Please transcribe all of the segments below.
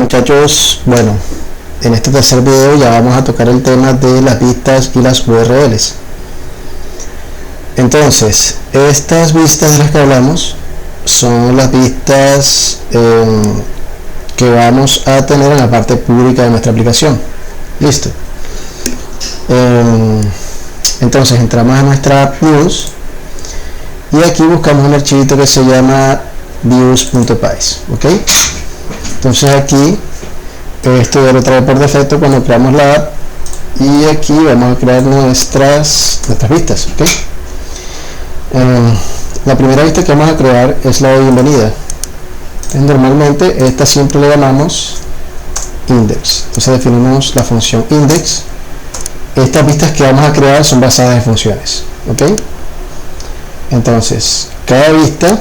muchachos, bueno, en este tercer video ya vamos a tocar el tema de las vistas y las URLs. Entonces, estas vistas de las que hablamos son las vistas que vamos a tener en la parte pública de nuestra aplicación. Listo. Entonces entramos a nuestra app Views y aquí buscamos un archivito que se llama views.pys, ¿ok? Entonces aquí esto ya lo trae por defecto cuando creamos la app y aquí vamos a crear nuestras vistas, ¿ok? La primera vista que vamos a crear es la de bienvenida. Normalmente esta siempre le llamamos index. Entonces definimos la función index. Estas vistas que vamos a crear son basadas en funciones, ¿ok? Entonces cada vista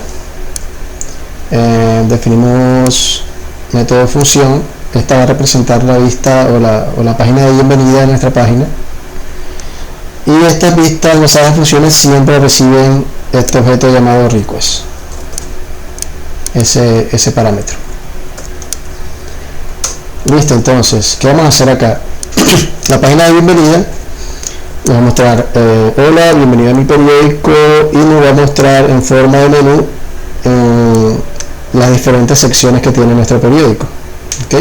definimos método función. Esta va a representar la vista o la página de bienvenida de nuestra página, y estas vistas basadas en funciones siempre reciben este objeto llamado request, ese parámetro. Listo. Entonces, ¿qué vamos a hacer acá? La página de bienvenida nos va a mostrar hola, bienvenido a mi periódico, y nos va a mostrar en forma de menú las diferentes secciones que tiene nuestro periódico, ¿ok?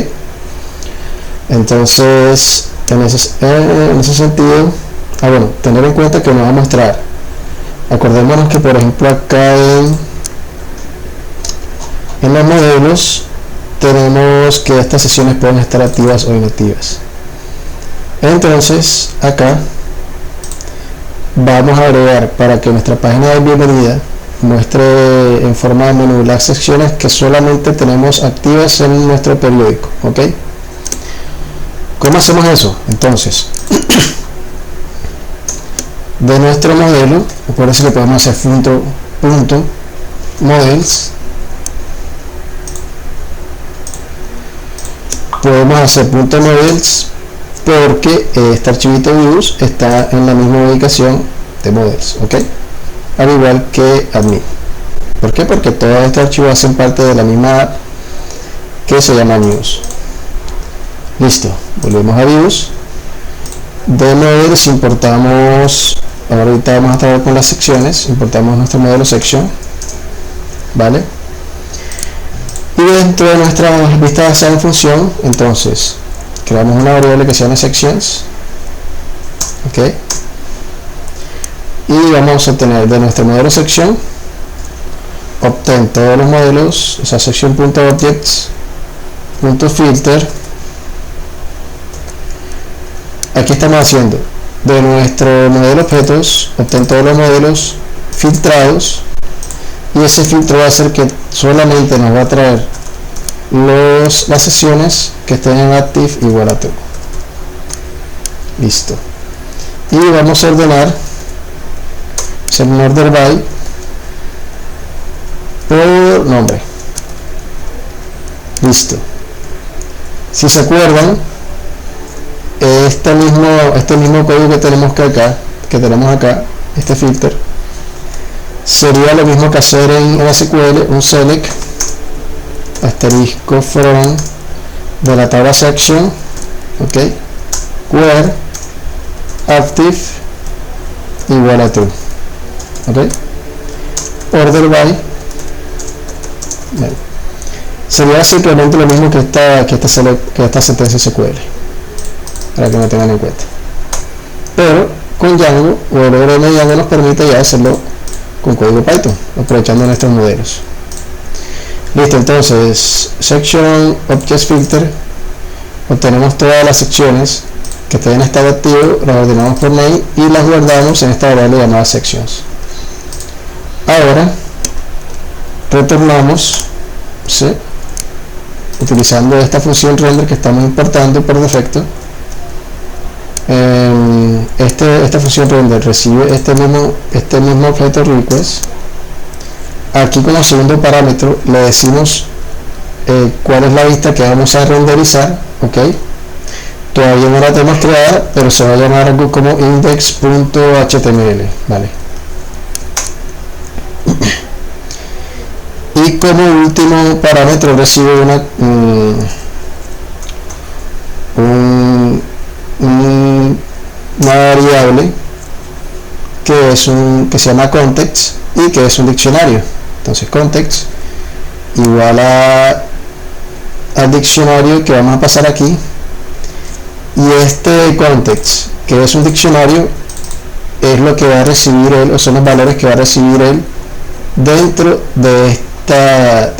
Entonces en ese sentido, bueno, tener en cuenta que nos va a mostrar, acordémonos que por ejemplo acá en los modelos tenemos que estas sesiones pueden estar activas o inactivas. Entonces acá vamos a agregar, para que nuestra página de bienvenida muestre en forma de menú las secciones que solamente tenemos activas en nuestro periódico, ¿ok? ¿Cómo hacemos eso? Entonces, de nuestro modelo, por eso que podemos hacer punto models, podemos hacer punto models porque este archivito views está en la misma ubicación de models, ¿ok? Al igual que admin. ¿Por qué? Porque todos estos archivos hacen parte de la misma app que se llama news. Listo, volvemos a views. De models importamos, ahorita vamos a trabajar con las secciones, importamos nuestro modelo section, ¿vale? Y dentro de nuestra vista basada en función, entonces creamos una variable que se llama sections, ¿ok? Y vamos a obtener de nuestro modelo section, obtén todos los modelos, o sea, section.objects.filter. Aquí estamos haciendo de nuestro modelo objetos, obtén todos los modelos filtrados, y ese filtro va a hacer que solamente nos va a traer las sesiones que estén en active igual a true. Listo. Y vamos a ordenar, hacer un order by por nombre. Listo. Si se acuerdan, este mismo código que tenemos acá, este filter, sería lo mismo que hacer en SQL, un select asterisco from de la tabla section, ok, where active igual a true, ok. Order by, bueno, sería simplemente lo mismo que esta sentencia SQL, para que no tengan en cuenta, pero con Django, o el ORM de Django nos permite ya hacerlo con código Python, aprovechando nuestros modelos. Listo. Entonces section object filter, obtenemos todas las secciones que estén en estado activo, las ordenamos por name y las guardamos en esta variable llamada sections. Ahora retornamos, ¿sí?, utilizando esta función render que estamos importando por defecto. Esta función render recibe este mismo objeto request. Aquí como segundo parámetro le decimos cuál es la vista que vamos a renderizar, ok. Todavía no la tenemos creada, pero se va a llamar algo como index.html, vale. Y como último parámetro recibe una variable que se llama context y que es un diccionario. Entonces context igual al diccionario que vamos a pasar aquí, y este context, que es un diccionario, es lo que va a recibir él, o son los valores que va a recibir él dentro de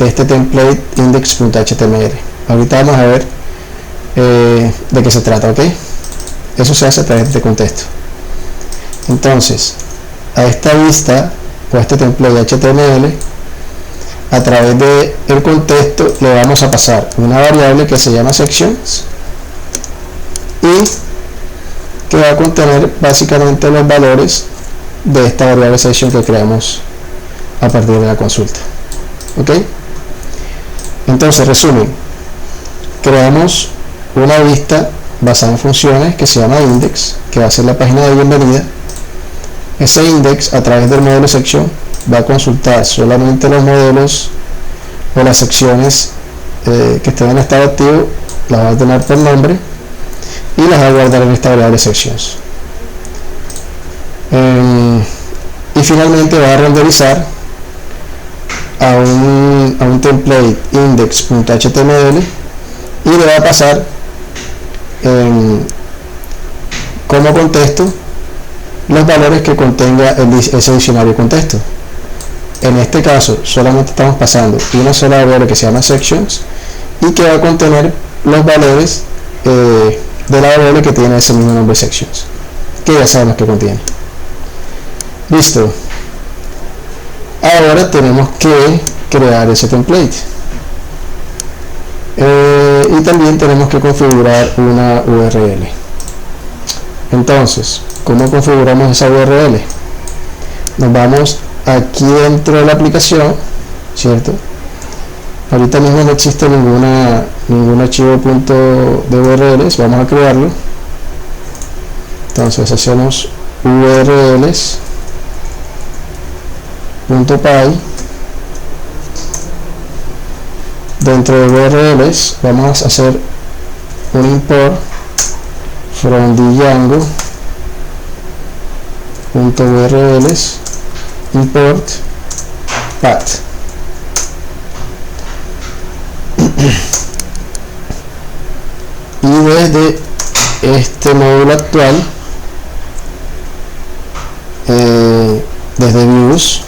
este template index.html. Ahorita vamos a ver de qué se trata, ¿ok? Eso se hace a través de este contexto. Entonces, a esta vista o a este template HTML, a través del contexto le vamos a pasar una variable que se llama sections y que va a contener básicamente los valores de esta variable section que creamos a partir de la consulta, ¿ok? Entonces, resumen, creamos una vista basada en funciones que se llama index, que va a ser la página de bienvenida. Ese index, a través del modelo section, va a consultar solamente los modelos o las secciones que estén en estado activo, las va a tener por nombre y las va a guardar en esta variable sections. Y finalmente va a renderizar a un template index.html y le va a pasar como contexto los valores que contenga ese diccionario contexto. En este caso solamente estamos pasando una sola variable que se llama sections y que va a contener los valores de la variable que tiene ese mismo nombre sections, que ya sabemos que contiene. Listo. Ahora tenemos que crear ese template y también tenemos que configurar una URL. Entonces, ¿cómo configuramos esa URL? Nos vamos aquí dentro de la aplicación, ¿cierto? Ahorita mismo no existe ningún archivo de URLs. Vamos a crearlo. Entonces hacemos urls.py. Dentro de URLs vamos a hacer un import from Django.urls import path. Y desde este módulo actual, desde views.py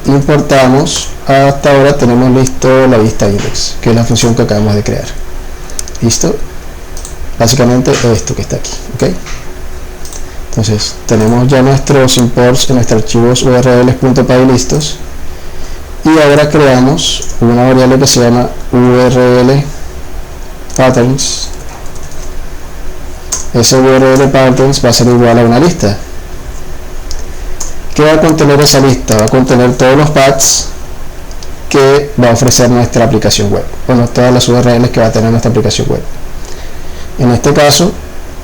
importamos. Hasta ahora tenemos listo la vista index, que es la función que acabamos de crear. Listo, básicamente esto que está aquí, ¿ok? Entonces tenemos ya nuestros imports en nuestros archivos urls.py listos, y ahora creamos una variable que se llama url patterns. Ese url patterns va a ser igual a una lista. ¿Qué va a contener esa lista? Va a contener todos los paths que va a ofrecer nuestra aplicación web, bueno, todas las URLs que va a tener nuestra aplicación web. En este caso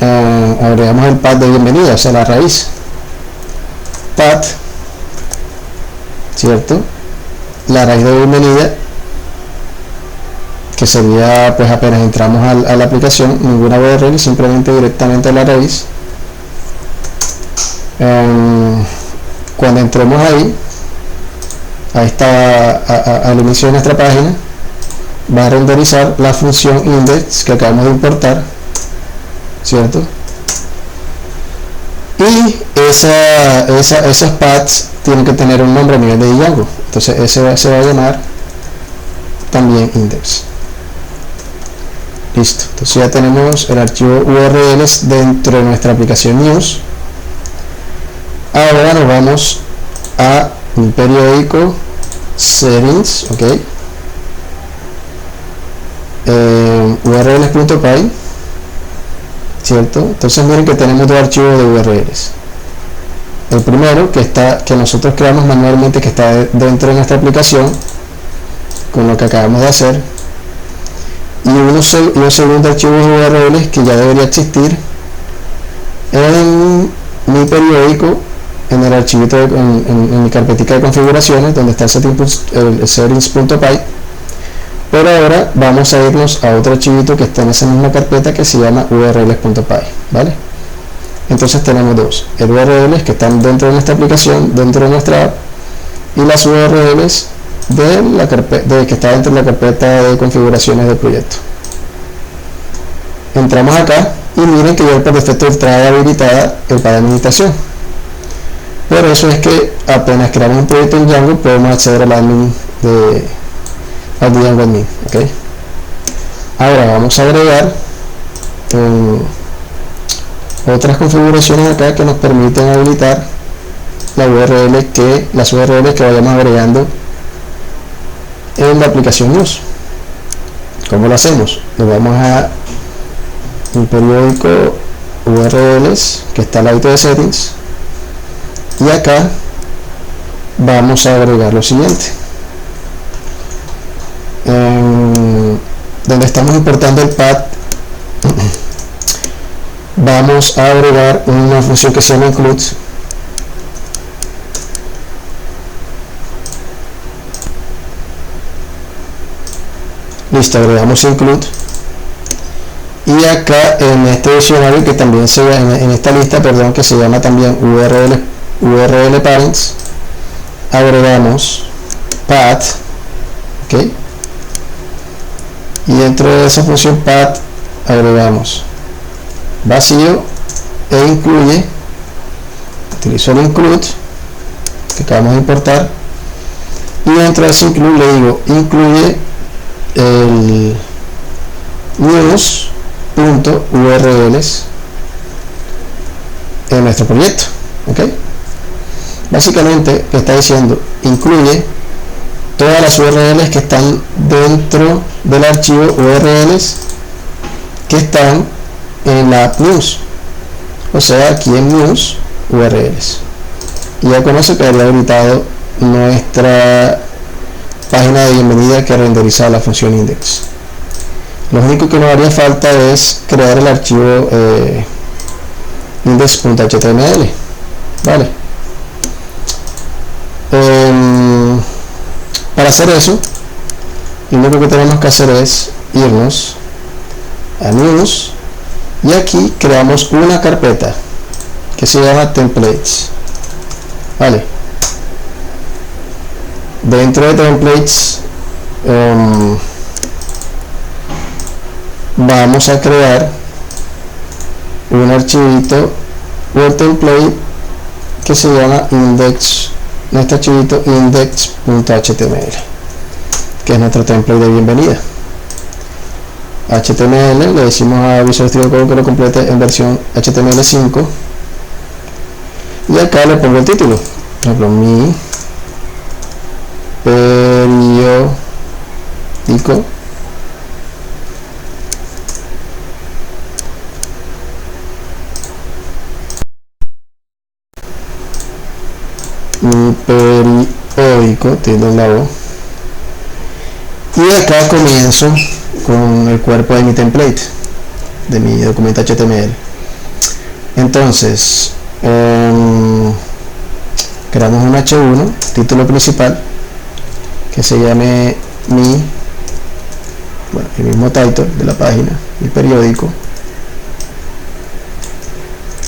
agregamos el path de bienvenida, o sea, la raíz path, ¿cierto? La raíz de bienvenida, que sería pues apenas entramos a la aplicación, ninguna URL, simplemente directamente a la raíz. Cuando entremos ahí está al inicio de nuestra página, va a renderizar la función index que acabamos de importar, ¿cierto? Y esos paths tienen que tener un nombre a nivel de Django, entonces ese se va a llamar también index. Listo, entonces ya tenemos el archivo URLs dentro de nuestra aplicación news. Ahora nos vamos a un periódico settings, ok, urls.py, ¿cierto? Entonces miren que tenemos dos archivos de URLs. El primero que nosotros creamos manualmente, que está dentro de nuestra aplicación con lo que acabamos de hacer, y un segundo archivo de URLs que ya debería existir en mi periódico, en el archivito en mi carpetita de configuraciones donde está el settings.py. Pero ahora vamos a irnos a otro archivito que está en esa misma carpeta, que se llama urls.py. ¿vale? Entonces tenemos dos, el URLs que están dentro de nuestra aplicación, dentro de nuestra app, y las URLs de la carpeta que está dentro de la carpeta de configuraciones del proyecto. Entramos acá y miren que ya por defecto trae habilitada el para administración. Por eso es que apenas creamos un proyecto en Django podemos acceder al admin al Django admin, ¿ok? Ahora vamos a agregar otras configuraciones acá que nos permiten habilitar las URLs que vayamos agregando en la aplicación News. ¿Cómo lo hacemos? Nos vamos a un periódico URLs que está al lado de settings y acá vamos a agregar lo siguiente. Donde estamos importando el path vamos a agregar una función que se llama include. Listo, agregamos include y acá en este diccionario que también se ve en esta lista, perdón, que se llama también URL parents, agregamos path, ok, y dentro de esa función path agregamos vacío e incluye, utilizo el include que acabamos de importar y dentro de ese include le digo incluye el news.urls en nuestro proyecto, ok. Básicamente está diciendo incluye todas las URLs que están dentro del archivo URLs que están en la app news, o sea aquí en news URLs, y ya con eso quedaría habilitado nuestra página de bienvenida que renderiza la función index. Lo único que nos haría falta es crear el archivo index.html, ¿vale? Para hacer eso, lo único que tenemos que hacer es irnos a news y aquí creamos una carpeta que se llama templates, ¿vale? Dentro de templates vamos a crear un archivito Word template que se llama index, nuestro archivito index.html, que es nuestro template de bienvenida. HTML, le decimos a Visual Studio Code que lo complete en versión HTML5 y acá le pongo el título, por ejemplo, mi periódico tiene la O, y acá comienzo con el cuerpo de mi template, de mi documento HTML. Entonces creamos un H1, título principal, que se llame el mismo title de la página, mi periódico.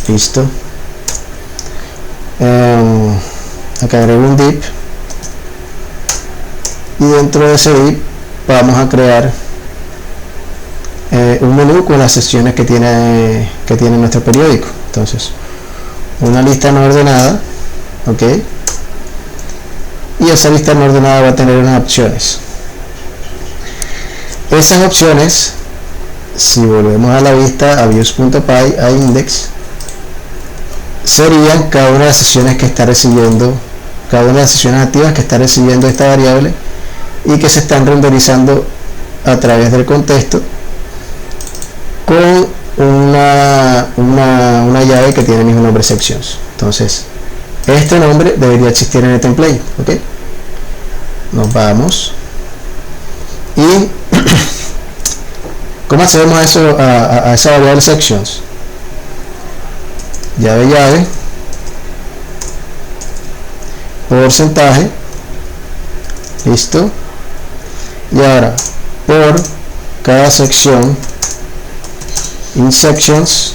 Listo. Acá agrego un div y dentro de ese div vamos a crear un menú con las secciones que tiene nuestro periódico. Entonces, una lista no ordenada, ok, y esa lista no ordenada va a tener unas opciones. Esas opciones, si volvemos a la vista a views.py a index, serían cada una de las sesiones que está recibiendo, cada una de las sesiones activas que está recibiendo esta variable y que se están renderizando a través del contexto con una llave que tiene el mismo nombre sections. Entonces este nombre debería existir en el template, ok. Nos vamos y ¿cómo hacemos eso a esa variable sections? Llave, porcentaje, listo, y ahora por cada sección in sections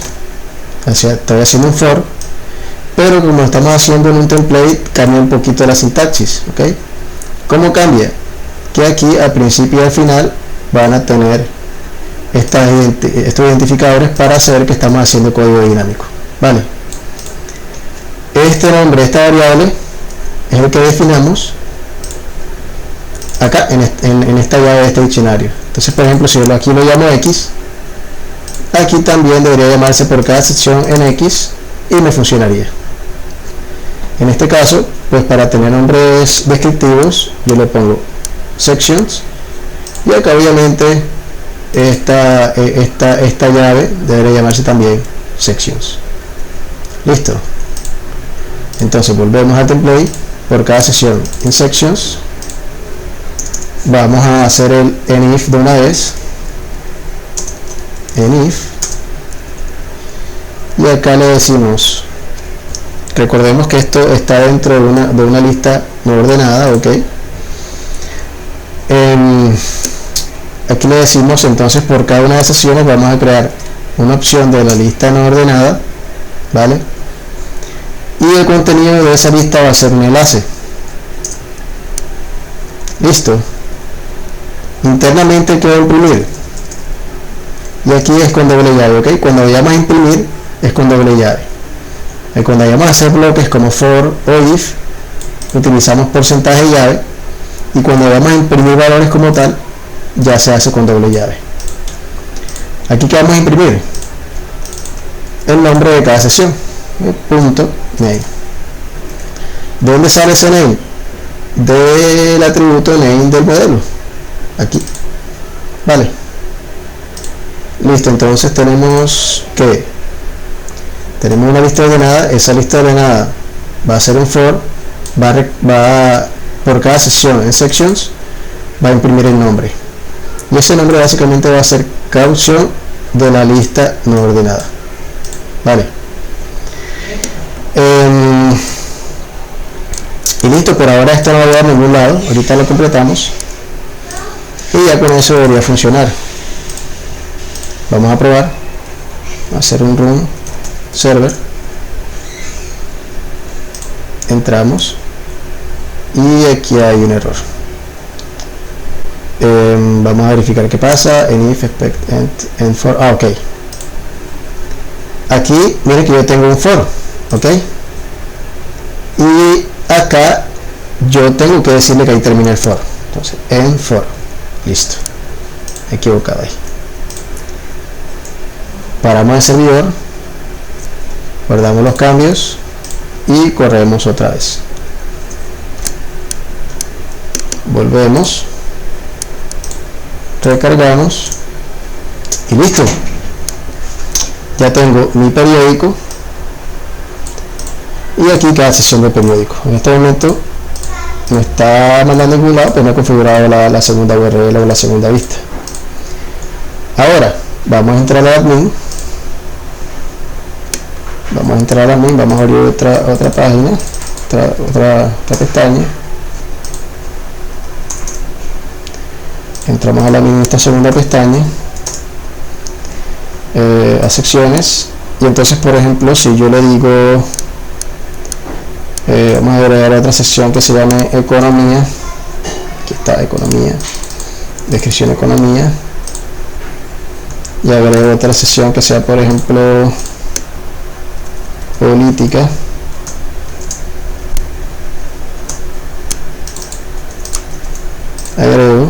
estoy haciendo un for, pero como estamos haciendo en un template, cambia un poquito la sintaxis, ¿ok? ¿Cómo cambia? Que aquí al principio y al final van a tener estos identificadores para saber que estamos haciendo código dinámico, ¿vale? Este nombre, esta variable, es el que definamos acá en esta llave de este diccionario. Entonces, por ejemplo, si yo aquí lo llamo X, aquí también debería llamarse por cada sección en X y me funcionaría. En este caso, pues para tener nombres descriptivos, yo le pongo sections, y acá obviamente esta llave debería llamarse también sections. Listo. Entonces volvemos al template, por cada sección en sections vamos a hacer el enif de una vez, enif, y acá le decimos, recordemos que esto está dentro de una lista no ordenada, ok. Aquí le decimos entonces por cada una de esas secciones vamos a crear una opción de la lista no ordenada, ¿vale? Y el contenido de esa lista va a ser un enlace. Listo. Internamente queda imprimir, y aquí es con doble llave, ok. Cuando vayamos a imprimir es con doble llave, y cuando vayamos a hacer bloques como for o if utilizamos porcentaje llave, y cuando vayamos a imprimir valores como tal ya se hace con doble llave. Aquí que vamos a imprimir el nombre de cada sesión, punto name. ¿De dónde sale ese name? Del atributo name del modelo, aquí, vale. Listo. Entonces tenemos una lista ordenada. Esa lista ordenada va a ser un for, va por cada sección en sections va a imprimir el nombre, y ese nombre básicamente va a ser cada opción de la lista no ordenada, vale. Y listo. Por ahora esto no va a llevar a ningún lado, ahorita lo completamos y ya con eso debería funcionar. Vamos a probar, a hacer un run server, entramos y aquí hay un error. Vamos a verificar qué pasa en if expect end for, ok. Aquí miren que yo tengo un for, ok, y acá yo tengo que decirle que ahí termina el for, entonces end for, listo, equivocado ahí. Paramos el servidor, guardamos los cambios y corremos otra vez, volvemos, recargamos y listo. Ya tengo mi periódico y aquí cada sesión de periódico. En este momento no está mandando en ningún lado, pero no he configurado la segunda URL o la segunda vista. Ahora vamos a entrar a admin, vamos a abrir otra página, otra pestaña. Entramos a esta segunda pestaña, a secciones, y entonces por ejemplo si yo le digo vamos a agregar otra sección que se llame economía, aquí está economía, descripción economía, y agrego otra sección que sea por ejemplo política, agrego.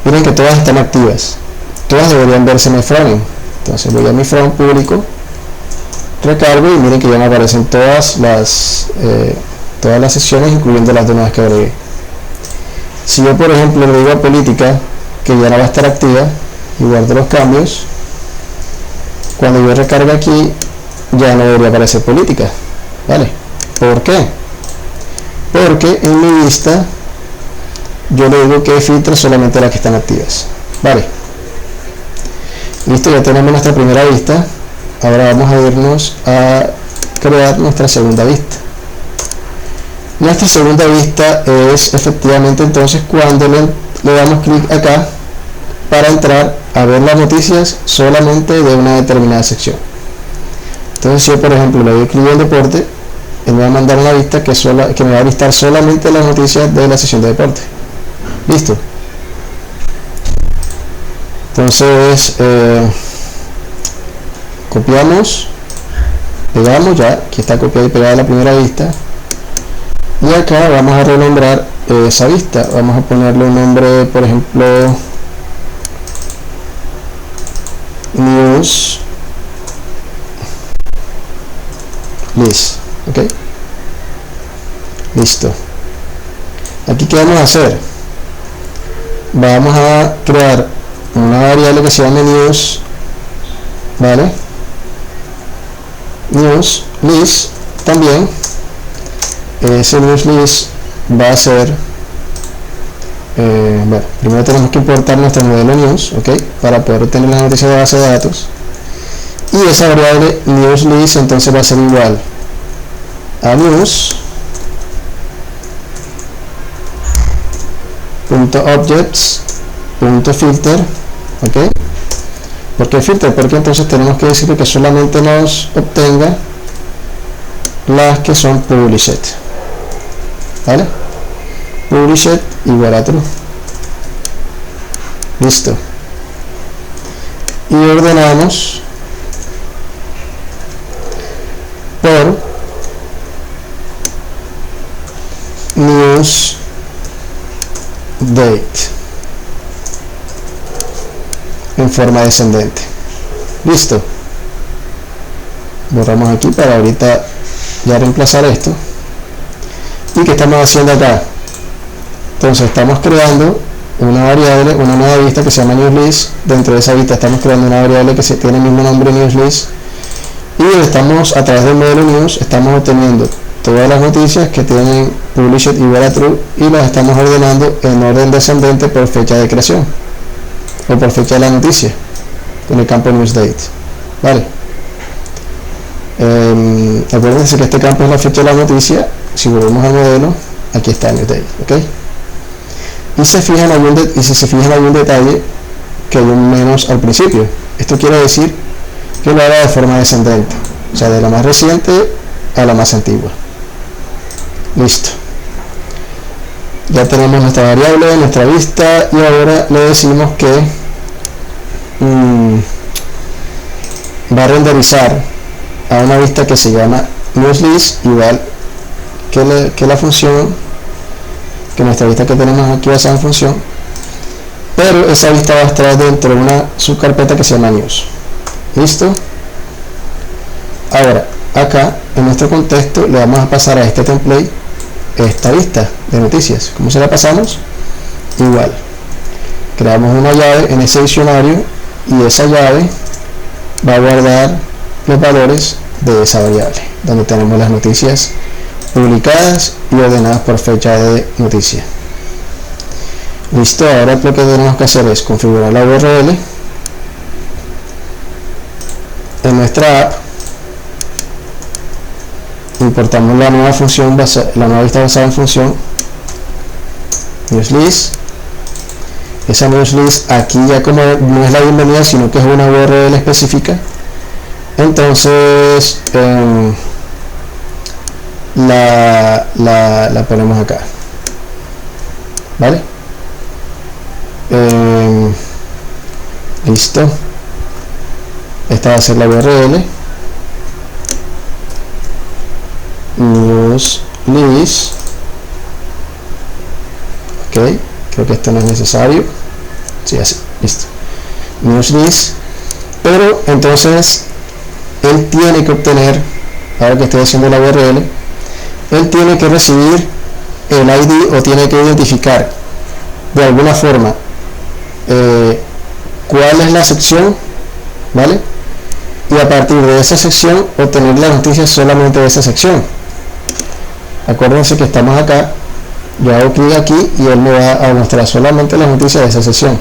Miren que todas están activas, todas deberían verse en el frontend. Entonces voy a mi front público, recargo y miren que ya me aparecen todas las sesiones, incluyendo las demás que agregué. Si yo por ejemplo le digo a política que ya no va a estar activa y guardo los cambios, cuando yo recargue aquí ya no debería aparecer política, ¿vale? ¿Por qué? Porque en mi lista yo le digo que filtre solamente las que están activas, ¿vale? Listo, ya tenemos nuestra primera vista. Ahora vamos a irnos a crear nuestra segunda vista. Nuestra segunda vista es efectivamente entonces cuando le damos clic acá para entrar a ver las noticias solamente de una determinada sección. Entonces, si yo por ejemplo le doy clic en deporte, él me va a mandar una vista que me va a listar solamente las noticias de la sección de deporte. Listo. Entonces copiamos, pegamos, ya aquí está copiada y pegada la primera vista, y acá vamos a renombrar esa vista. Vamos a ponerle un nombre, por ejemplo, news list. Ok, listo. Aquí qué vamos a hacer, vamos a crear una variable que se llame news, vale, news list. También ese news list va a ser bueno, primero tenemos que importar nuestro modelo news, ok, para poder obtener la noticia de base de datos, y esa variable news list entonces va a ser igual a news.objects.filter, ok. ¿Por qué filter? Porque entonces tenemos que decir que solamente nos obtenga las que son published, ¿vale? Published igual a true. Listo. Y ordenamos por news date en forma descendente. Listo. Borramos aquí para ahorita ya reemplazar esto. ¿Y qué estamos haciendo acá? Entonces estamos creando una variable, una nueva vista que se llama newsList. Dentro de esa vista estamos creando una variable que tiene el mismo nombre, newsList, y estamos, a través del modelo news, estamos obteniendo todas las noticias que tienen published igual a true, y las estamos ordenando en orden descendente por fecha de creación o por fecha de la noticia con el campo newsDate, vale. Acuérdense que este campo es la fecha de la noticia. Si volvemos al modelo, aquí está newsDate, ok. Y si se fijan algún detalle, que hay un menos al principio. Esto quiere decir que lo haga de forma descendente, o sea, de la más reciente a la más antigua. Listo. Ya tenemos nuestra variable, nuestra vista, y ahora le decimos que va a renderizar a una vista que se llama newsList, igual que la función, que nuestra vista que tenemos aquí basada en función, pero esa vista va a estar dentro de una subcarpeta que se llama news. Listo. Ahora acá en nuestro contexto le vamos a pasar a este template esta vista de noticias. ¿Cómo se la pasamos? Igual, creamos una llave en ese diccionario, y esa llave va a guardar los valores de esa variable, donde tenemos las noticias publicadas y ordenadas por fecha de noticia. Listo. Ahora lo que tenemos que hacer es configurar la URL en nuestra app. Importamos la nueva función, la nueva vista basada en función newsList. Esa newsList aquí ya como no es la bienvenida, sino que es una URL específica, entonces la ponemos acá, ¿vale? Listo. Esta va a ser la URL newsList. Ok, creo que esto no es necesario. Sí, así, listo. NewsList. Pero entonces él tiene que obtener, ahora que estoy haciendo la URL, él tiene que recibir el ID, o tiene que identificar de alguna forma cuál es la sección, ¿vale? Y a partir de esa sección obtener las noticias solamente de esa sección. Acuérdense que estamos acá, yo hago clic aquí y él me va a mostrar solamente las noticias de esa sección,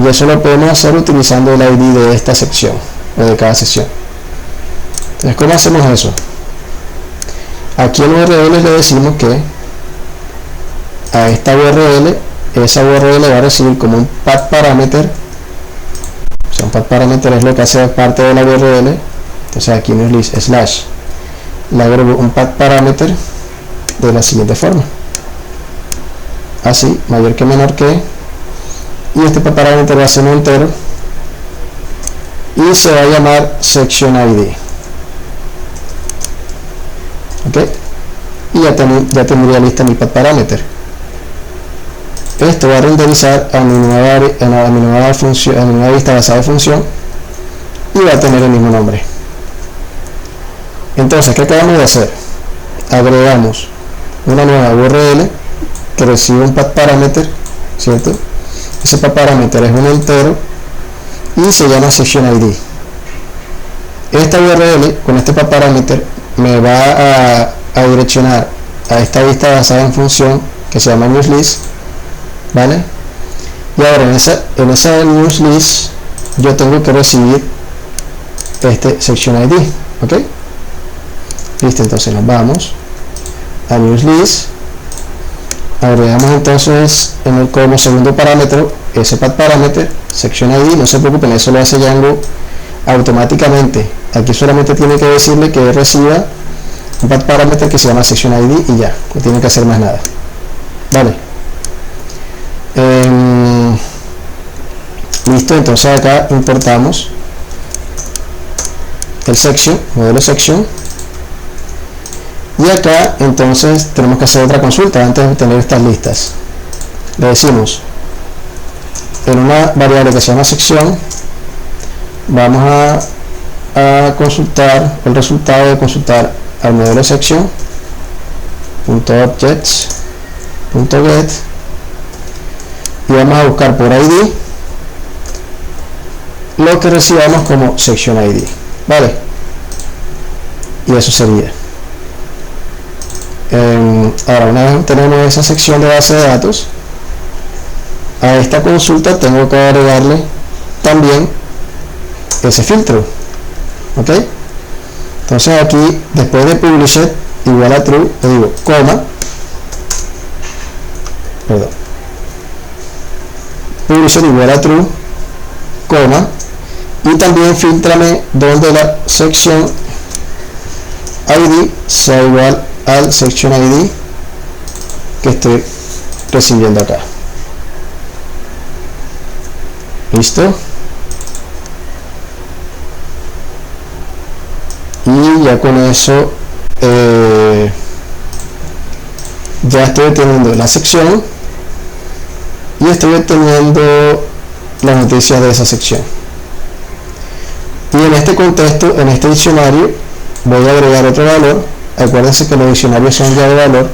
y eso lo podemos hacer utilizando el ID de esta sección o de cada sección. Entonces, ¿cómo hacemos eso? Aquí en URL le decimos que a esta URL, esa URL va a recibir como un path parameter. O sea, un path parameter es lo que hace parte de la URL, Entonces aquí en el list slash le agrego un path parameter de la siguiente forma, así, mayor que menor que, y este path parameter va a ser un entero y se va a llamar section ID. ok, y ya tendría lista mi path parameter. Esto va a renderizar a mi nueva función, a mi nueva vista basada en función, y va a tener el mismo nombre. Entonces, ¿qué acabamos de hacer? Agregamos una nueva URL que recibe un path parameter, ¿cierto? Ese path parameter es un entero y se llama section ID. Esta URL con este path parameter me va a direccionar a esta vista basada en función que se llama newsList, ¿vale? Y ahora en esa newsList yo tengo que recibir este section ID, ok. Listo, entonces nos vamos a newsList, agregamos entonces como segundo parámetro ese path parameter section ID. No se preocupen, eso lo hace Django automáticamente. Aquí solamente tiene que decirle que reciba un path parameter que se llama section ID y ya, no tiene que hacer más nada, vale. Listo, entonces acá importamos el section, modelo section, y acá entonces tenemos que hacer otra consulta antes de tener estas listas. Le decimos en una variable que se llama sección, vamos a consultar el resultado de consultar al modelo section .objects.get, y vamos a buscar por ID lo que recibamos como section ID, vale, y eso sería. Ahora, una vez tenemos esa sección de base de datos, a esta consulta tengo que agregarle también ese filtro, ok. Entonces aquí después de publisher igual a true le digo publisher igual a true, y también filtrame donde la section ID sea igual al section ID que estoy recibiendo acá. Listo, y ya con eso ya estoy obteniendo la sección y estoy obteniendo las noticias de esa sección. Y en este contexto, en este diccionario, voy a agregar otro valor. Acuérdense que los diccionarios son llave de valor.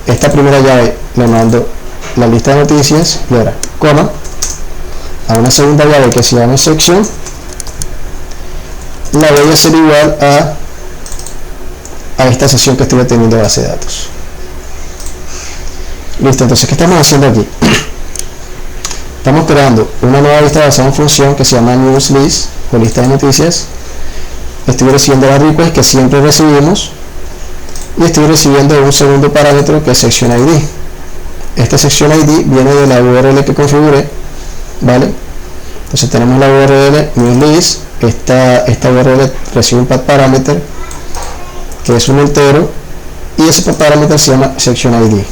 Esta primera llave le mando la lista de noticias y ahora coma a una segunda llave que se llama section, la voy a hacer igual a esta sección que estoy obteniendo de base de datos. Listo, entonces ¿qué estamos haciendo aquí? Estamos creando una nueva lista basada en función que se llama newsList o lista de noticias. Estoy recibiendo la request que siempre recibimos y estoy recibiendo un segundo parámetro que es section ID. Esta section ID viene de la URL que configuré, ¿vale? Entonces tenemos la URL newsList, esta URL recibe un path parameter que es un entero y ese path parameter se llama section ID.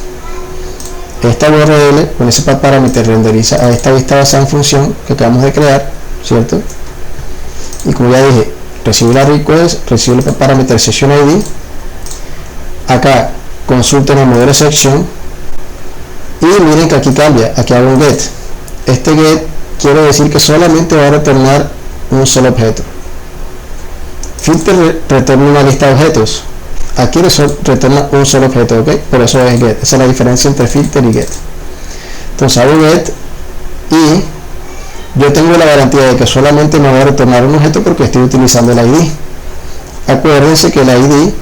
Esta URL con ese path parameter renderiza a esta vista basada en función que acabamos de crear, ¿cierto? Y como ya dije, recibe la request, recibe el path parameter section ID. Acá consulta en el modelo section y miren que aquí cambia, aquí hago un get. Este get quiere decir que solamente va a retornar un solo objeto. Filter retorna una lista de objetos, aquí retorna un solo objeto, ok, por eso es get. Esa es la diferencia entre filter y get. Entonces hago get y yo tengo la garantía de que solamente me va a retornar un objeto porque estoy utilizando el ID. Acuérdense que el ID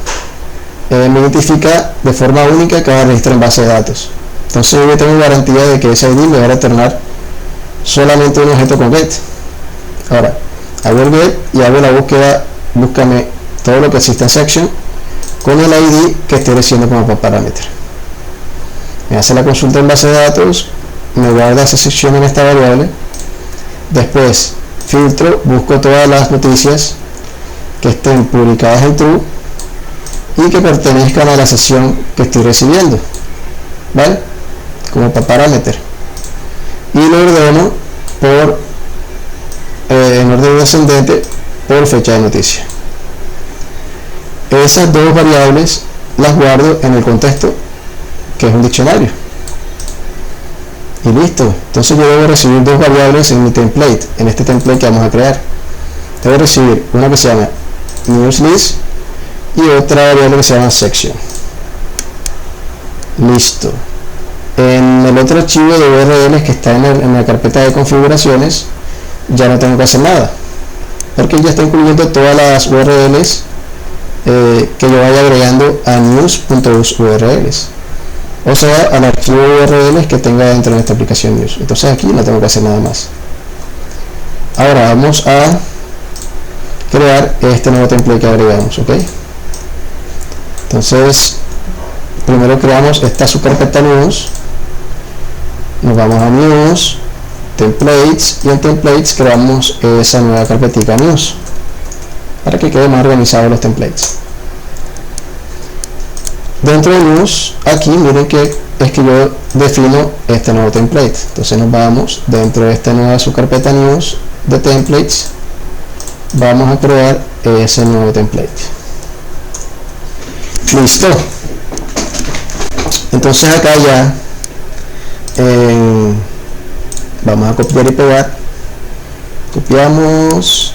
me identifica de forma única cada registro en base de datos. Entonces yo tengo garantía de que ese ID me va a retornar solamente un objeto con get. Ahora hago el get y hago la búsqueda, búscame todo lo que existe en section con el ID que estoy recibiendo como parámetro. Me hace la consulta en base de datos, me guarda esa sección en esta variable, después filtro, busco todas las noticias que estén publicadas en true y que pertenezcan a la sesión que estoy recibiendo, ¿vale? Como para parámetro, y lo ordeno por en orden descendente por fecha de noticia. Esas dos variables las guardo en el contexto, que es un diccionario, y listo. Entonces yo debo recibir dos variables en mi template, en este template que vamos a crear. Debo recibir una que se llama newsList y otra variable que se llama section. Listo. En el otro archivo de URLs que está en la carpeta de configuraciones, ya no tengo que hacer nada, porque ya está incluyendo todas las URLs que yo vaya agregando a news.usurls, o sea, al archivo URLs que tenga dentro de esta aplicación news. Entonces aquí no tengo que hacer nada más. Ahora vamos a crear este nuevo template que agregamos, ¿ok? Entonces primero creamos esta subcarpeta news, nos vamos a news, templates, y en templates creamos esa nueva carpetita news para que quede más organizado los templates. Dentro de news, aquí miren que es que yo defino este nuevo template. Entonces nos vamos dentro de esta nueva subcarpeta news de templates, vamos a crear ese nuevo template. Listo. Entonces acá ya vamos a copiar y pegar. Copiamos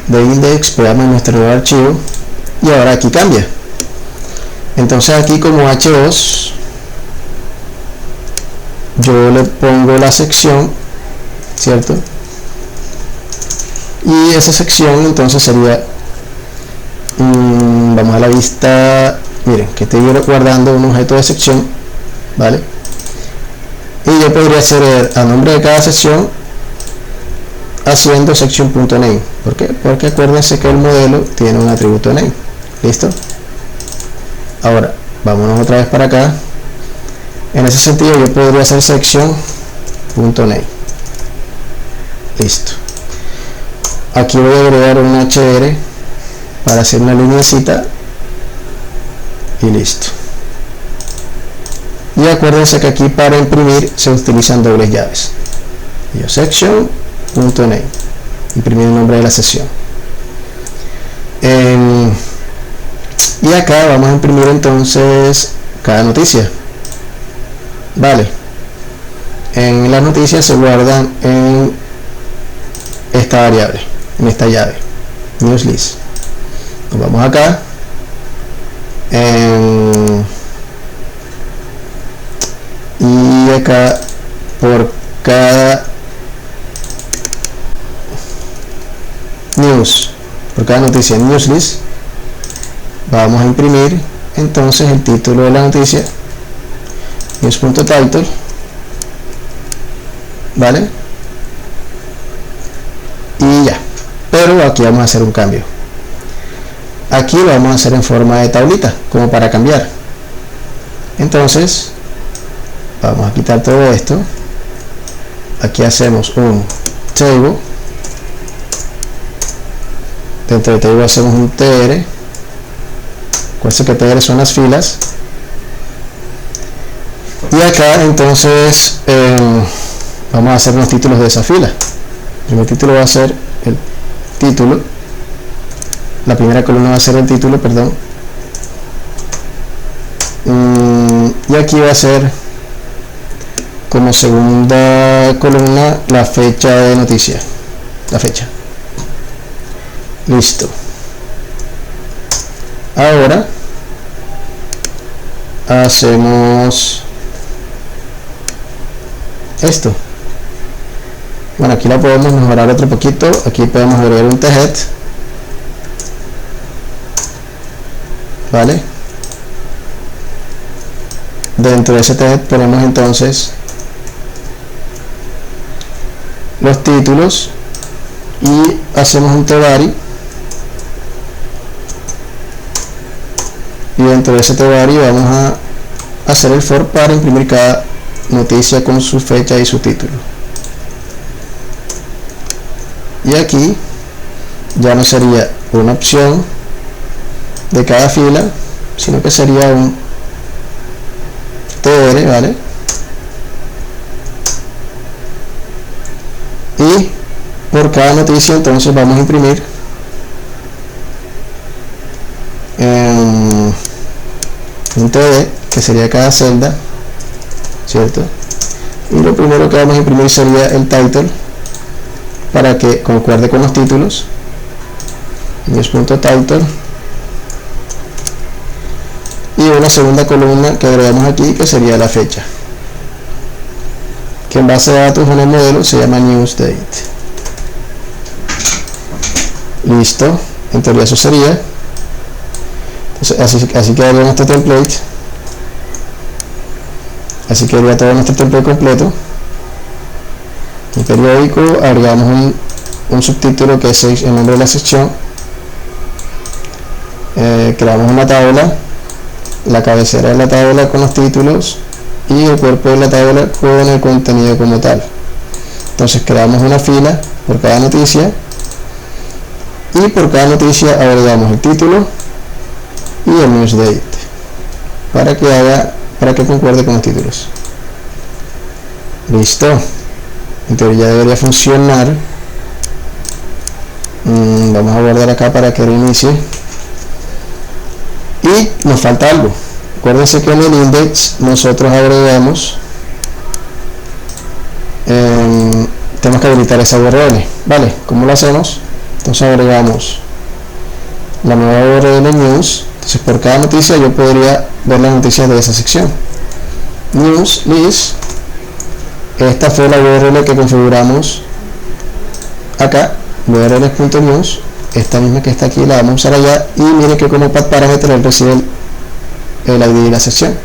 de index, pegamos nuestro nuevo archivo y ahora aquí cambia. Entonces aquí como H2 yo le pongo la sección, ¿cierto? Y esa sección entonces sería vamos a la vista, miren que estoy guardando un objeto de sección, ¿vale? Y yo podría hacer a nombre de cada sección haciendo section.name. ¿Por qué? Porque acuérdense que el modelo tiene un atributo name. ¿Listo? Ahora vámonos otra vez para acá. En ese sentido yo podría hacer section.name. Listo. Aquí voy a agregar un hr para hacer una lineacita y listo. Y acuérdense que aquí para imprimir se utilizan dobles llaves. Yo section.name, imprimir el nombre de la sesión. Y acá vamos a imprimir entonces cada noticia. Vale. En las noticias se guardan en esta variable, en esta llave, newsList. Nos vamos acá. Y acá por cada news, por cada noticia en newsList, vamos a imprimir entonces el título de la noticia, news.title, ¿vale? Y ya. Pero aquí vamos a hacer un cambio. Aquí lo vamos a hacer en forma de tablita, como para cambiar. Entonces vamos a quitar todo esto. Aquí hacemos un table. Dentro de table hacemos un tr. Acuérdense que tr son las filas. Y acá entonces vamos a hacer los títulos de esa fila. El primer título va a ser el título. La primera columna va a ser el título, perdón. Y aquí va a ser como segunda columna la fecha de noticia. La fecha. Listo. Ahora hacemos esto. Bueno, aquí la podemos mejorar otro poquito. Aquí podemos agregar un tget, ¿vale? Dentro de ese tget ponemos entonces los títulos y hacemos un tebari, y dentro de ese tebari vamos a hacer el for para imprimir cada noticia con su fecha y su título. Y aquí ya no sería una opción de cada fila, sino que sería un TR, ¿vale? Y por cada noticia entonces vamos a imprimir un TD, que sería cada celda, ¿cierto? Y lo primero que vamos a imprimir sería el title, para que concuerde con los títulos. News.title, y una segunda columna que agregamos aquí, que sería la fecha, que en base de datos en el modelo se llama newsDate. Listo, en teoría eso sería. Entonces, así quedaría nuestro template. Así quedaría todo nuestro template completo. En periódico agregamos un subtítulo que es el nombre de la sección. Creamos una tabla, la cabecera de la tabla con los títulos y el cuerpo de la tabla con el contenido como tal. Entonces creamos una fila por cada noticia, y por cada noticia agregamos el título y el newsdate para que concuerde con los títulos. Listo, en teoría debería funcionar. Vamos a guardar acá para que reinicie. Y nos falta algo. Acuérdense que en el index nosotros agregamos, tenemos que habilitar esa URL, ¿vale? ¿Cómo lo hacemos? Entonces agregamos la nueva URL news. Entonces por cada noticia yo podría ver las noticias de esa sección. News list, esta fue la URL que configuramos acá, url.news. Esta misma que está aquí la vamos a usar allá, y miren que como path parameter él recibe el ID de la sección.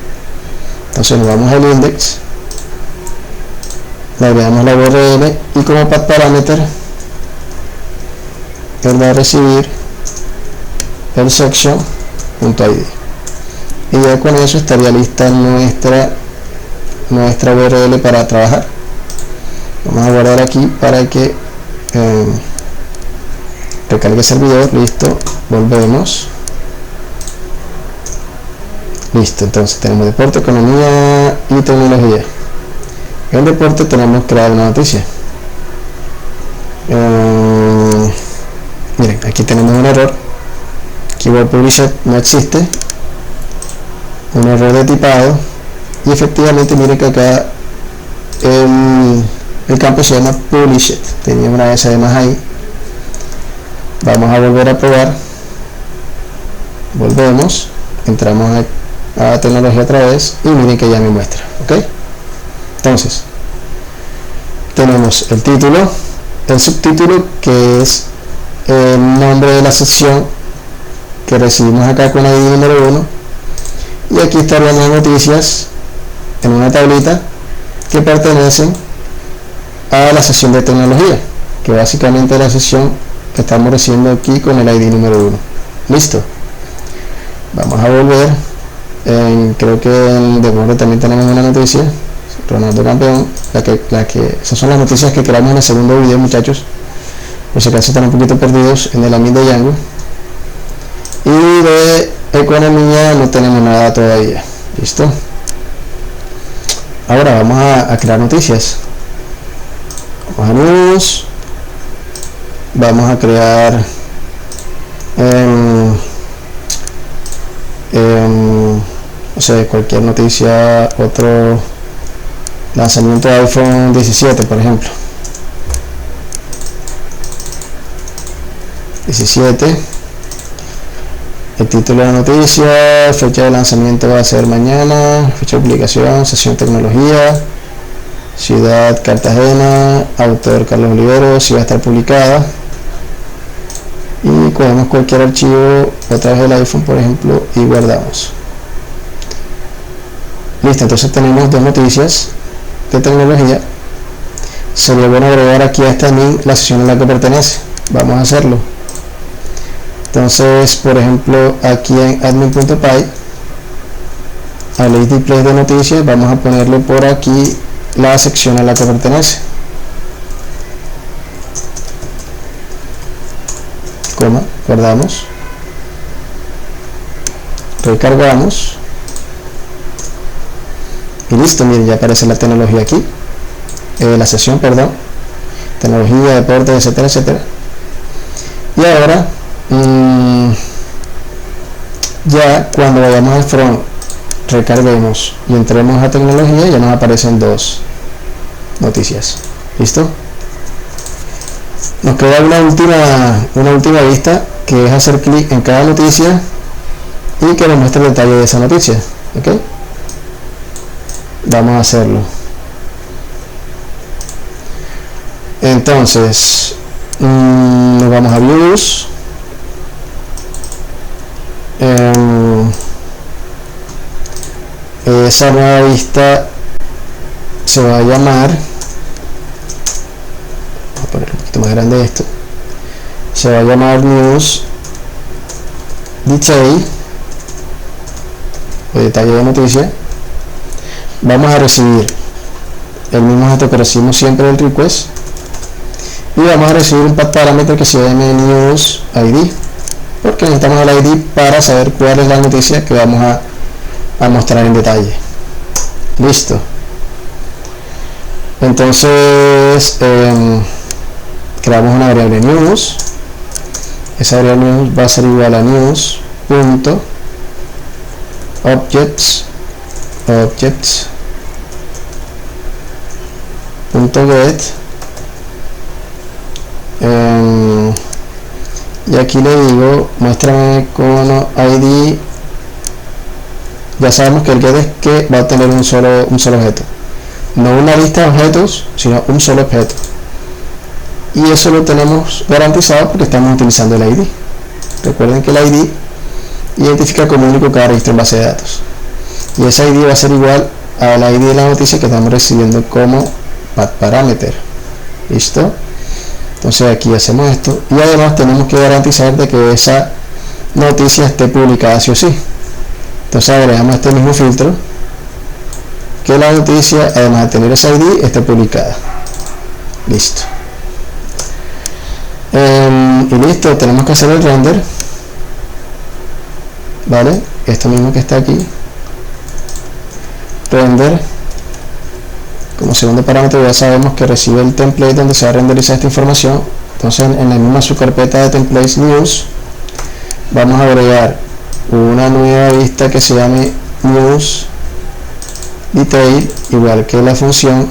Entonces nos vamos al index, le agregamos la URL, y como path parameter él va a recibir el section.id, y ya con eso estaría lista nuestra URL para trabajar. Vamos a guardar aquí para que recargue el servidor. Listo, volvemos. Listo, entonces tenemos deporte, economía y tecnología. En deporte tenemos creado una noticia. Miren, aquí tenemos un error. Keyword Publisher no existe, un error de tipado, y efectivamente miren que acá el campo se llama Published, tenía una S de más ahí. Vamos a volver a probar, volvemos, entramos a tecnología otra vez, y miren que ya me muestra. Ok, entonces tenemos el título, el subtítulo, que es el nombre de la sección que recibimos acá con ID número 1, y aquí estarían las noticias en una tablita que pertenecen a la sección de tecnología, que básicamente es la sección que estamos recibiendo aquí con el ID número 1. Listo, vamos a volver. Creo que en deporte también tenemos una noticia, Ronaldo campeón, esas son las noticias que creamos en el segundo video, muchachos, por si acaso están un poquito perdidos en el ambiente de Django. Y de economía no tenemos nada todavía. Listo, ahora vamos a crear noticias. Vamos a news, vamos a crear o sea, cualquier noticia, otro lanzamiento de iPhone 17, por ejemplo. 17, el título de la noticia, fecha de lanzamiento va a ser mañana, fecha de publicación, sesión tecnología, ciudad Cartagena, autor Carlos Oliveros, si va a estar publicada, y cogemos cualquier archivo otra vez del iPhone, por ejemplo, y guardamos. Listo, entonces tenemos dos noticias de tecnología. Sería bueno agregar aquí a esta admin la sección en la que pertenece. Vamos a hacerlo. Entonces, por ejemplo, aquí en admin.py, al ID display de noticias, vamos a ponerle por aquí la sección a la que pertenece. coma, guardamos, recargamos y listo. Miren, ya aparece la tecnología aquí, la sesión, perdón, tecnología, deportes, etcétera, etcétera. Y ahora ya cuando vayamos al front, recarguemos y entremos a tecnología, ya nos aparecen dos noticias. ¿Listo? Nos queda una última vista, que es hacer clic en cada noticia y que nos muestre el detalle de esa noticia. ¿Ok? Vamos a hacerlo. Entonces nos vamos a Views, esa nueva vista se va a llamar, voy a poner un poquito más grande esto, se va a llamar News Detail, o detalle de noticia. Vamos a recibir el mismo objeto que recibimos siempre del request y vamos a recibir un parámetro que se llama News ID, porque necesitamos el ID para saber cuál es la noticia que vamos a mostrar en detalle. Listo. Entonces creamos una variable news. Esa variable news va a ser igual a news.objects.get y aquí le digo muéstrame con ID. Ya sabemos que el get es que va a tener un solo objeto, no una lista de objetos, sino un solo objeto, y eso lo tenemos garantizado porque estamos utilizando el ID. Recuerden que el ID identifica como único cada registro en base de datos, y ese ID va a ser igual al ID de la noticia que estamos recibiendo como parameter. ¿Listo? Entonces aquí hacemos esto, y además tenemos que garantizar de que esa noticia esté publicada sí o sí. Entonces agregamos este mismo filtro, que la noticia, además de tener ese ID, esté publicada. Listo. Y listo, tenemos que hacer el render, ¿vale? Esto mismo que está aquí, render. Como segundo parámetro ya sabemos que recibe el template donde se va a renderizar esta información. Entonces en la misma subcarpeta de templates news vamos a agregar una nueva vista que se llame news detail, igual que la función,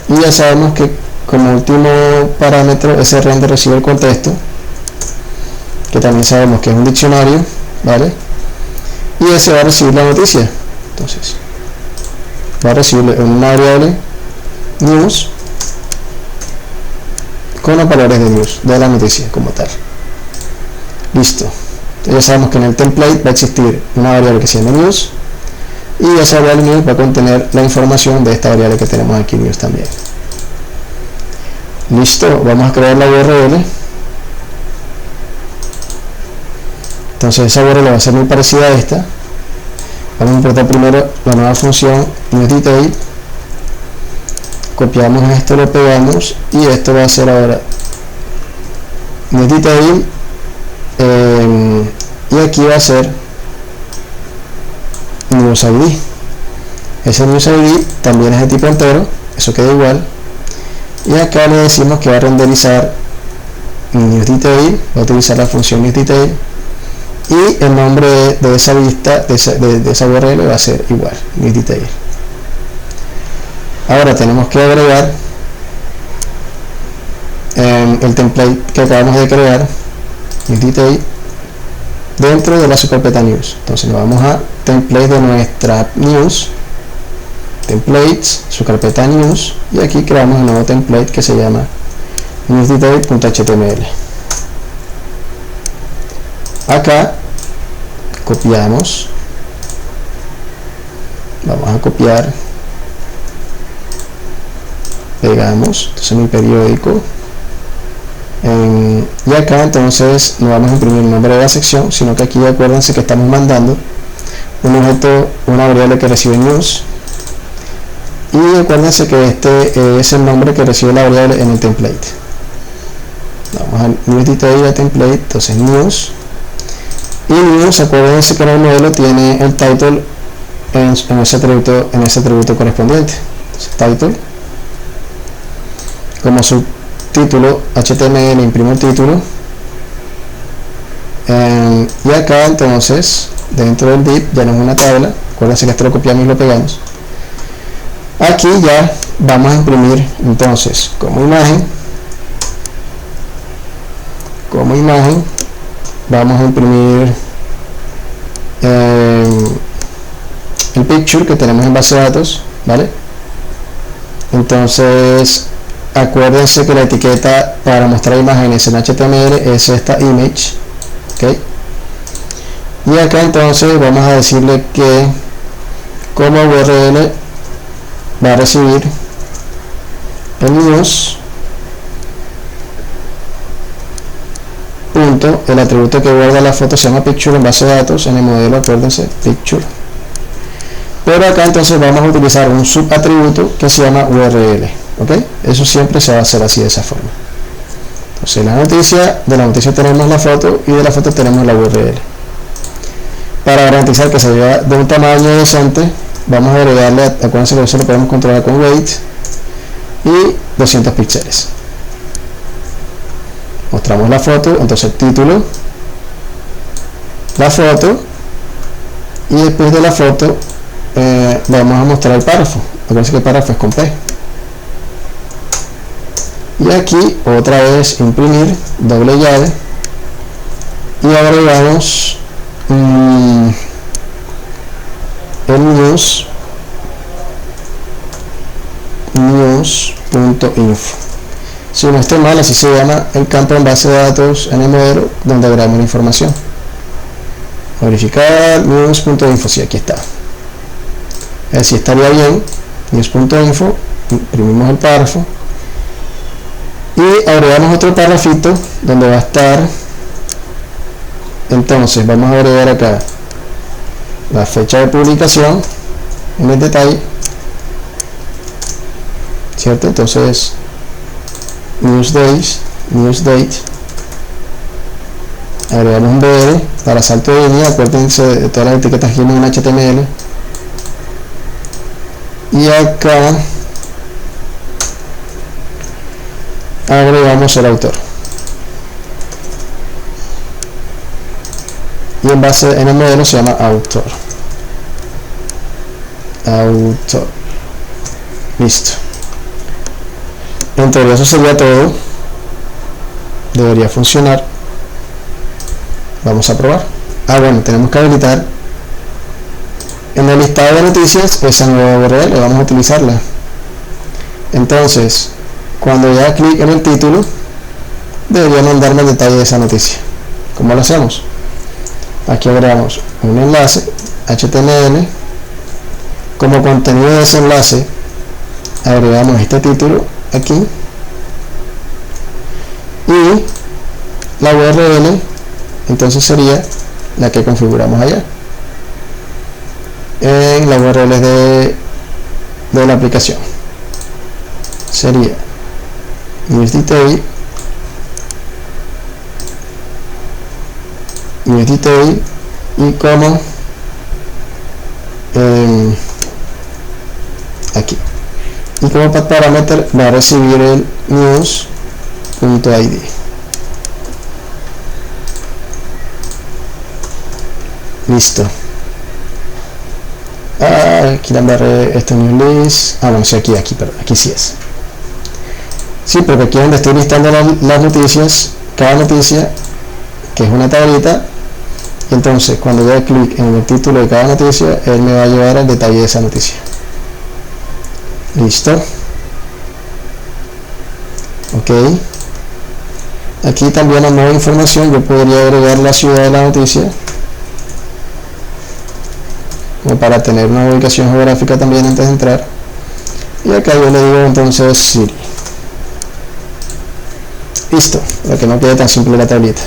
y ya sabemos que como último parámetro ese render recibe el contexto, que también sabemos que es un diccionario, ¿vale? Y ese va a recibir la noticia. Entonces va a recibir una variable news con los valores de news de la noticia como tal. Listo. Ya sabemos que en el template va a existir una variable que se llama news, y esa variable news va a contener la información de esta variable que tenemos aquí, news también. Listo, vamos a crear la URL. Entonces esa URL va a ser muy parecida a esta. Vamos a importar primero la nueva función newsDetail, copiamos esto, lo pegamos, y esto va a ser ahora newsDetail, y aquí va a ser news ID. Ese news ID también es de tipo entero, eso queda igual, y acá le decimos que va a renderizar newsDetail, va a utilizar la función newsDetail, y el nombre de esa vista, de esa URL va a ser igual, newsDetail. Ahora tenemos que agregar el template que acabamos de crear, newsDetail, dentro de la subcarpeta news. Entonces nos vamos a template de nuestra news, templates, subcarpeta news, y aquí creamos un nuevo template que se llama newsdetail.html. Acá copiamos, vamos a copiar, pegamos, entonces mi periódico, y acá entonces no vamos a imprimir el nombre de la sección, sino que aquí acuérdense que estamos mandando un objeto, una variable que recibe news, y acuérdense que este es el nombre que recibe la variable en el template. Vamos a News Detail a Template, entonces News, y News, acuérdense que en el modelo tiene el title en ese atributo correspondiente. Entonces, title, como subtítulo HTML, imprimo el título, y acá entonces dentro del div ya no es una tabla, acuérdense que esto lo copiamos y lo pegamos. Aquí ya vamos a imprimir entonces como imagen vamos a imprimir el picture que tenemos en base de datos, ¿vale? Entonces acuérdense que la etiqueta para mostrar imágenes en HTML es esta image, ¿ok? Y acá entonces vamos a decirle que como URL va a recibir el news punto, el atributo que guarda la foto se llama picture en base de datos, en el modelo acuérdense picture, pero acá entonces vamos a utilizar un subatributo que se llama URL, ¿ok? Eso siempre se va a hacer así, de esa forma. Entonces de la noticia tenemos la foto y de la foto tenemos la URL. Para garantizar que se vea de un tamaño decente, vamos a agregarle, acuérdense que eso lo podemos controlar con weight y 200 píxeles. Mostramos la foto, entonces el título, la foto, y después de la foto vamos a mostrar el párrafo. Acuérdense que el párrafo es con P. Y aquí otra vez imprimir, doble llave, y agregamos el news.info. Si no estoy mal, así se llama el campo en base de datos en el modelo donde agregamos la información. Verificar news.info, sí, aquí está. Así estaría bien, news.info, imprimimos el párrafo y agregamos otro párrafito donde va a estar, entonces vamos a agregar acá la fecha de publicación en el detalle, ¿cierto? Entonces news date, agregamos un BR para salto de línea, acuérdense de todas las etiquetas que tienen en HTML, y acá agregamos el autor, y en base en el modelo se llama autor. Listo. En teoría eso sería todo, debería funcionar. Vamos a probar. Bueno, tenemos que habilitar en el listado de noticias esa nueva URL, vamos a utilizarla. Entonces cuando le da clic en el título debería mandarme el detalle de esa noticia. ¿Cómo lo hacemos? Aquí agregamos un enlace HTML, como contenido de ese enlace agregamos este título aquí y la URL entonces sería la que configuramos allá en la URL de la aplicación, sería news detail y como aquí, y como parámetro va a recibir el news.id. Listo. Aquí la embarré, este news list. Bueno, sí, perdón, aquí sí es. Sí, porque aquí donde estoy listando las noticias, cada noticia, que es una tablita, y entonces cuando yo doy clic en el título de cada noticia, él me va a llevar al detalle de esa noticia. Listo. Ok. Aquí también hay nueva información, yo podría agregar la ciudad de la noticia, como para tener una ubicación geográfica también antes de entrar. Y acá yo le digo entonces City. Listo, para que no quede tan simple la tablita.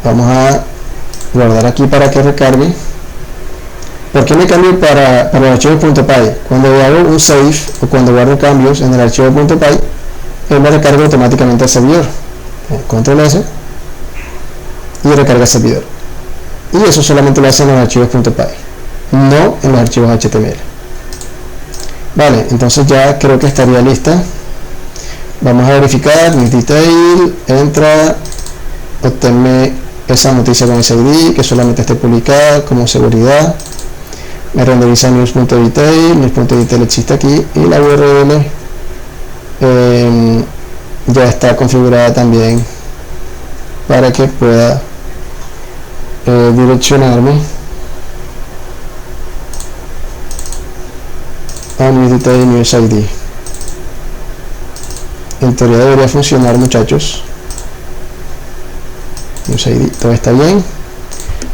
Vamos a guardar aquí para que recargue. ¿Por qué me cambio para el archivo .py? Cuando hago un save o cuando guardo cambios en el archivo .py, él me recarga automáticamente al servidor. Control S y recarga el servidor, y eso solamente lo hacen en los archivos .py, no en los archivos HTML. Vale, entonces ya creo que estaría lista. Vamos a verificar news detail, entra, obténme esa noticia con ese ID que solamente esté publicada como seguridad, me renderiza news.detail existe aquí, y la URL ya está configurada también para que pueda direccionarme a news detail news ID. En teoría debería funcionar, muchachos. News ID, todo está bien.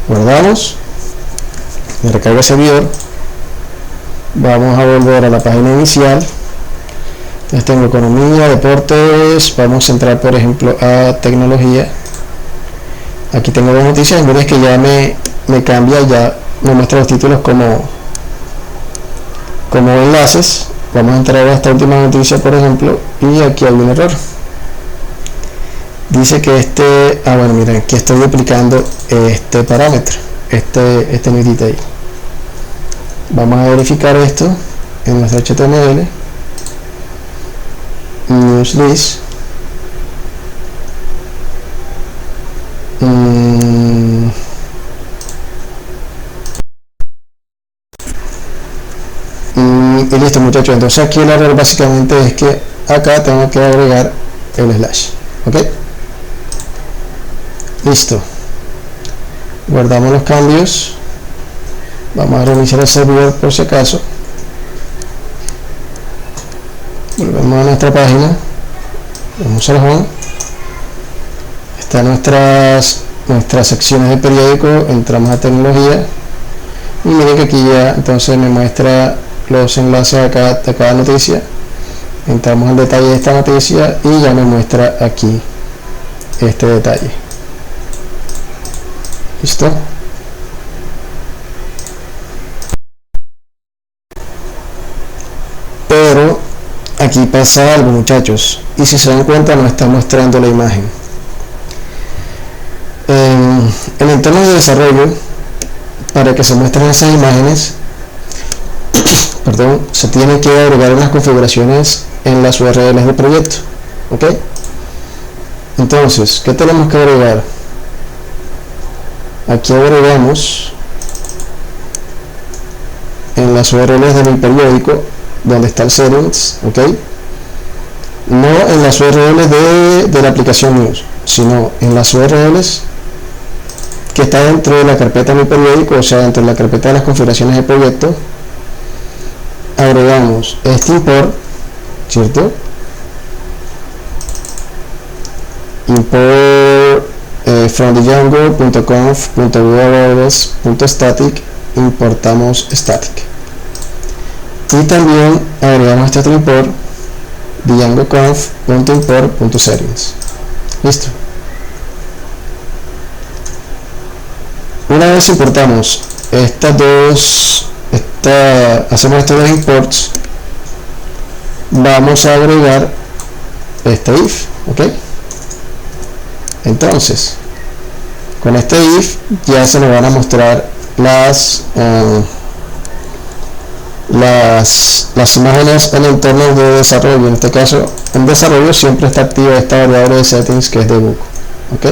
Guardamos, me recarga el servidor. Vamos a volver a la página inicial. Entonces tengo economía, deportes, vamos a entrar por ejemplo a tecnología. Aquí tengo dos noticias, miren que ya me cambia, ya me muestra los títulos como enlaces. Vamos a entrar a esta última noticia por ejemplo, y aquí hay un error. Dice que bueno, miren, aquí estoy duplicando este parámetro, este news detail. Vamos a verificar esto en nuestro HTML, news list, y listo, muchachos. Entonces aquí el error básicamente es que acá tengo que agregar el slash. Ok, listo, guardamos los cambios, vamos a reiniciar el servidor por si acaso, volvemos a nuestra página, vamos al home, están nuestras secciones de periódico, entramos a tecnología y miren que aquí ya entonces me muestra los enlaces de cada noticia. Entramos al detalle de esta noticia y ya me muestra aquí este detalle. ¿Listo? Pero aquí pasa algo, muchachos, y si se dan cuenta no está mostrando la imagen. En el entorno de desarrollo, para que se muestren esas imágenes, perdón, se tienen que agregar unas configuraciones en las URLs del proyecto. ¿Ok? Entonces, ¿qué tenemos que agregar? Aquí agregamos en las URLs de mi periódico donde está el settings, ¿ok? No en las URLs de la aplicación news, sino en las URLs que está dentro de la carpeta de mi periódico, o sea, dentro de la carpeta de las configuraciones de proyecto. Agregamos este import, ¿cierto? Import from django.conf.urls.static, importamos static, y también agregamos este otro import, django.conf.import.settings. Listo. Una vez importamos hacemos estos dos imports, vamos a agregar este if. ¿Ok? Entonces con este if ya se nos van a mostrar las imágenes en entornos de desarrollo. En este caso, en desarrollo siempre está activa esta variable de settings que es debug. ¿Ok?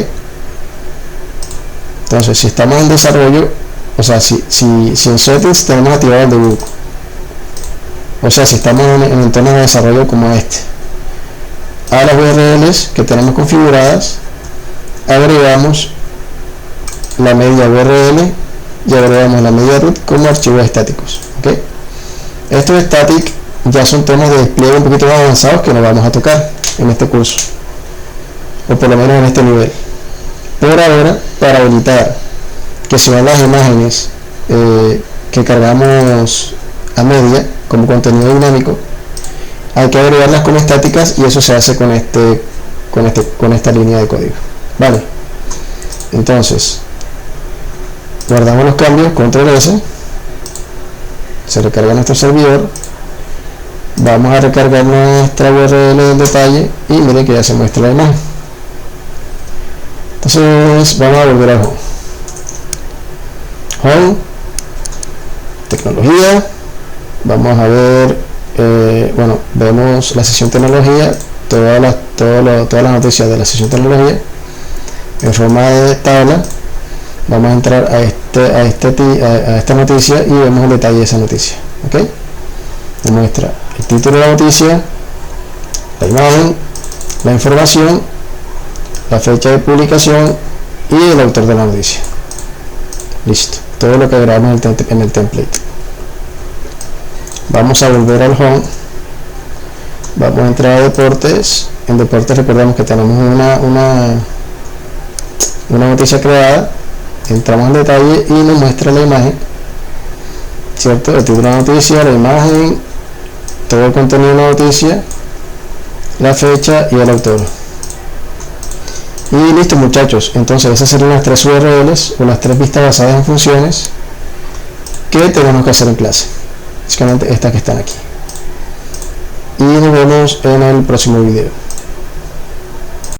Entonces, si estamos en desarrollo, o sea, si en settings tenemos activado el debug, o sea, si estamos en entornos de desarrollo como este, a las URLs que tenemos configuradas agregamos la media URL y agregamos la media root como archivos estáticos. ¿Ok? Estos static ya son temas de despliegue un poquito más avanzados que no vamos a tocar en este curso, o por lo menos en este nivel. Por ahora, para habilitar que se vean las imágenes que cargamos a media como contenido dinámico, hay que agregarlas como estáticas, y eso se hace con esta línea de código. Vale, entonces guardamos los cambios, control S, se recarga nuestro servidor, Vamos a recargar nuestra URL del detalle y miren que ya se muestra la imagen. Entonces vamos a volver a Home, tecnología. Vamos a ver, bueno, vemos la sección tecnología, todas las noticias de la sección tecnología en forma de tabla. Vamos a entrar a esta noticia y vemos el detalle de esa noticia. ¿Ok? Nos muestra el título de la noticia, la imagen, la información, la fecha de publicación y el autor de la noticia. Listo, todo lo que grabamos en el template. Vamos a volver al home. Vamos a entrar a deportes. En deportes recordamos que tenemos una noticia creada. Entramos en detalle y nos muestra la imagen, ¿cierto? El título de la noticia, la imagen, todo el contenido de la noticia, la fecha y el autor. Y listo, muchachos. Entonces esas serían las 3 URLs o las 3 vistas basadas en funciones que tenemos que hacer en clase. Básicamente estas que están aquí. Y nos vemos en el próximo video.